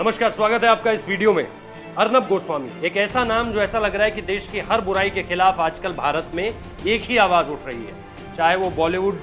नमस्कार, स्वागत है आपका इस वीडियो में। अर्नब गोस्वामी एक ऐसा नाम जो ऐसा लग रहा है कि देश की हर बुराई के खिलाफ आजकल भारत में एक ही आवाज उठ रही है। चाहे वो बॉलीवुड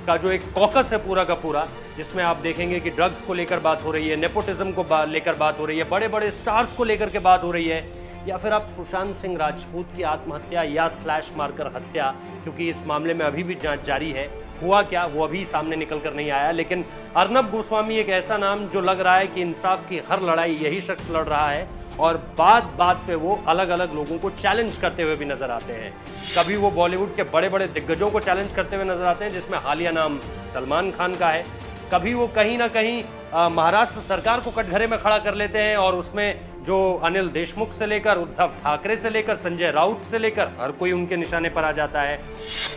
का जो एक कॉकस है पूरा का पूरा, जिसमें आप देखेंगे कि ड्रग्स को लेकर बात हो रही है, नेपोटिज्म को लेकर बात हो रही है, बड़े बड़े स्टार्स को लेकर के बात हो रही है, या फिर आप सुशांत सिंह राजपूत की आत्महत्या या स्लैश मारकर हत्या, क्योंकि इस मामले में अभी भी जांच जारी है, हुआ क्या वो अभी सामने निकल कर नहीं आया। लेकिन अर्नब गोस्वामी एक ऐसा नाम जो लग रहा है कि इंसाफ की हर लड़ाई यही शख्स लड़ रहा है, और बात बात पे वो अलग अलग लोगों को चैलेंज करते हुए भी नजर आते हैं। कभी वो बॉलीवुड के बड़े बड़े दिग्गजों को चैलेंज करते हुए नजर आते हैं, जिसमें हालिया नाम सलमान खान का है। कभी वो कहीं ना कहीं महाराष्ट्र सरकार को कटघरे में खड़ा कर लेते हैं, और उसमें जो अनिल देशमुख से लेकर उद्धव ठाकरे से लेकर संजय राउत से लेकर हर कोई उनके निशाने पर आ जाता है।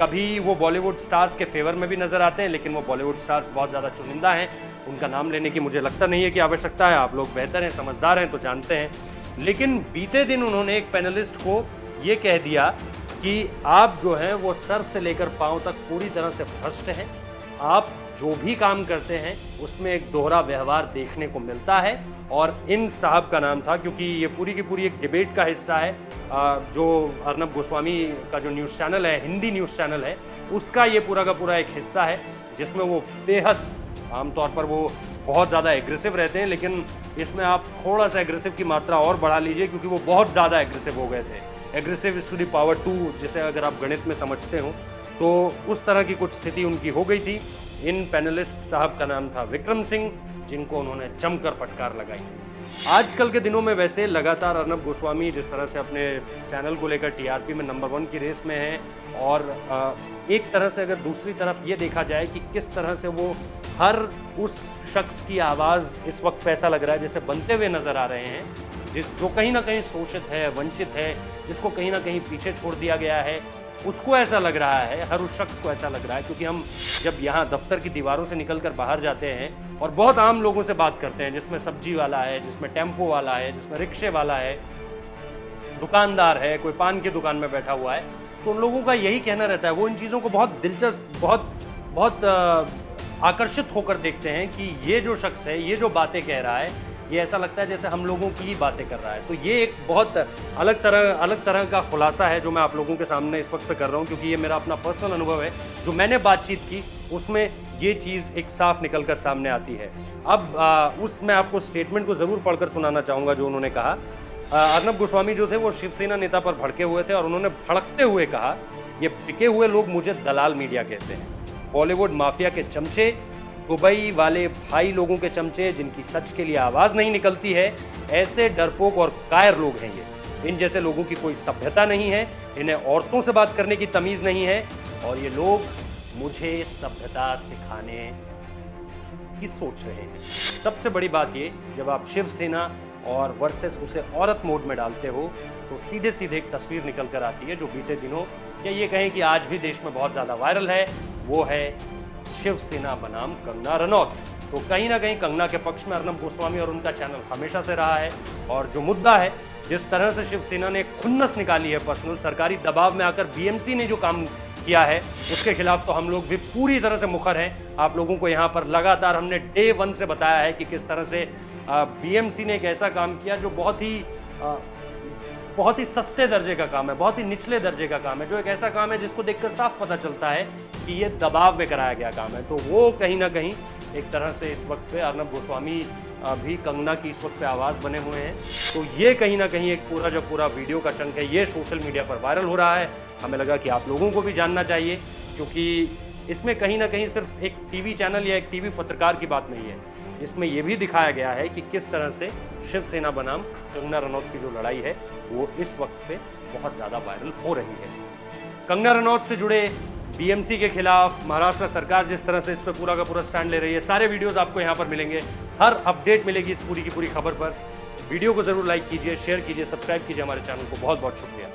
कभी वो बॉलीवुड स्टार्स के फेवर में भी नजर आते हैं, लेकिन वो बॉलीवुड स्टार्स बहुत ज़्यादा चुनिंदा हैं, उनका नाम लेने की मुझे लगता नहीं है कि आवश्यकता है। आप लोग बेहतर हैं, समझदार हैं तो जानते हैं। लेकिन बीते दिन उन्होंने एक पैनलिस्ट को ये कह दिया कि आप जो हैं वो सर से लेकर पाँव तक पूरी तरह से भ्रष्ट हैं। आप जो भी काम करते हैं उसमें एक दोहरा व्यवहार देखने को मिलता है, और इन साहब का नाम था, क्योंकि ये पूरी की पूरी एक डिबेट का हिस्सा है। जो अर्नब गोस्वामी का जो न्यूज़ चैनल है, हिंदी न्यूज़ चैनल है, उसका ये पूरा का पूरा एक हिस्सा है, जिसमें वो बेहद आमतौर पर वो बहुत ज़्यादा एग्रेसिव रहते हैं, लेकिन इसमें आप थोड़ा सा एग्रेसिव की मात्रा और बढ़ा लीजिए, क्योंकि वो बहुत ज़्यादा एग्रेसिव हो गए थे। Aggressive is to the power 2, जिसे अगर आप गणित में समझते हो तो उस तरह की कुछ स्थिति उनकी हो गई थी। इन पैनलिस्ट साहब का नाम था विक्रम सिंह, जिनको उन्होंने जमकर फटकार लगाई। आजकल के दिनों में वैसे लगातार अर्नब गोस्वामी जिस तरह से अपने चैनल को लेकर टीआरपी में नंबर 1 की रेस में है, और एक तरह से अगर दूसरी तरफ ये देखा जाए कि किस तरह से वो हर उस शख्स की आवाज़ इस वक्त पे ऐसा लग रहा है जैसे बनते हुए नज़र आ रहे हैं, जो कहीं ना कहीं शोषित है, वंचित है, जिसको कहीं ना कहीं पीछे छोड़ दिया गया है, उसको ऐसा लग रहा है, हर उस शख्स को ऐसा लग रहा है। क्योंकि हम जब यहाँ दफ्तर की दीवारों से निकलकर बाहर जाते हैं और बहुत आम लोगों से बात करते हैं, जिसमें सब्जी वाला है, जिसमें टेम्पो वाला है, जिसमें रिक्शे वाला है, दुकानदार है, कोई पान की दुकान में बैठा हुआ है, तो उन लोगों का यही कहना रहता है, वो इन चीज़ों को बहुत दिलचस्प, बहुत आकर्षित होकर देखते हैं कि ये जो शख्स है, ये जो बातें कह रहा है, ये ऐसा लगता है जैसे हम लोगों की ही बातें कर रहा है। तो ये एक बहुत अलग तरह का खुलासा है जो मैं आप लोगों के सामने इस वक्त पे कर रहा हूँ, क्योंकि ये मेरा अपना पर्सनल अनुभव है। जो मैंने बातचीत की उसमें ये चीज़ एक साफ निकल कर सामने आती है। अब मैं आपको स्टेटमेंट को ज़रूर पढ़कर सुनाना चाहूँगा जो उन्होंने कहा। अर्नब गोस्वामी जो थे वो शिवसेना नेता पर भड़के हुए थे, और उन्होंने भड़कते हुए कहा, ये बिके हुए लोग मुझे दलाल मीडिया कहते हैं, बॉलीवुड माफिया के चमचे, दुबई वाले भाई लोगों के चमचे, जिनकी सच के लिए आवाज़ नहीं निकलती है, ऐसे डरपोक और कायर लोग हैं ये। इन जैसे लोगों की कोई सभ्यता नहीं है, इन्हें औरतों से बात करने की तमीज़ नहीं है, और ये लोग मुझे सभ्यता सिखाने की सोच रहे हैं। सबसे बड़ी बात ये, जब आप शिवसेना और वर्सेस उसे औरत मोड में डालते हो, तो सीधे सीधे एक तस्वीर निकल कर आती है जो बीते दिनों, या ये कहें कि आज भी देश में बहुत ज़्यादा वायरल है। वो है शिवसेना बनाम कंगना रनौत। तो कहीं ना कहीं कंगना के पक्ष में अर्नब गोस्वामी और उनका चैनल हमेशा से रहा है, और जो मुद्दा है, जिस तरह से शिवसेना ने खुन्नस निकाली है पर्सनल, सरकारी दबाव में आकर बीएमसी ने जो काम किया है उसके खिलाफ तो हम लोग भी पूरी तरह से मुखर हैं। आप लोगों को यहाँ पर लगातार हमने डे 1 से बताया है कि किस तरह से बीएमसी ने एक ऐसा काम किया जो बहुत ही सस्ते दर्जे का काम है, बहुत ही निचले दर्जे का काम है, जो एक ऐसा काम है जिसको देखकर साफ पता चलता है कि ये दबाव में कराया गया काम है। तो वो कहीं ना कहीं एक तरह से इस वक्त पे अर्नब गोस्वामी भी कंगना की इस वक्त पे आवाज़ बने हुए हैं। तो ये कहीं ना कहीं एक पूरा वीडियो का चंक है, ये सोशल मीडिया पर वायरल हो रहा है। हमें लगा कि आप लोगों को भी जानना चाहिए, क्योंकि इसमें कहीं ना कहीं सिर्फ एक टीवी चैनल या एक टीवी पत्रकार की बात नहीं है, इसमें यह भी दिखाया गया है कि किस तरह से शिवसेना बनाम कंगना रनौत की जो लड़ाई है वो इस वक्त पे बहुत ज़्यादा वायरल हो रही है। कंगना रनौत से जुड़े बीएमसी के खिलाफ महाराष्ट्र सरकार जिस तरह से इस पे पूरा का पूरा स्टैंड ले रही है, सारे वीडियोस आपको यहाँ पर मिलेंगे, हर अपडेट मिलेगी इस पूरी की पूरी खबर पर। वीडियो को ज़रूर लाइक कीजिए, शेयर कीजिए, सब्सक्राइब कीजिए हमारे चैनल को। बहुत बहुत शुक्रिया।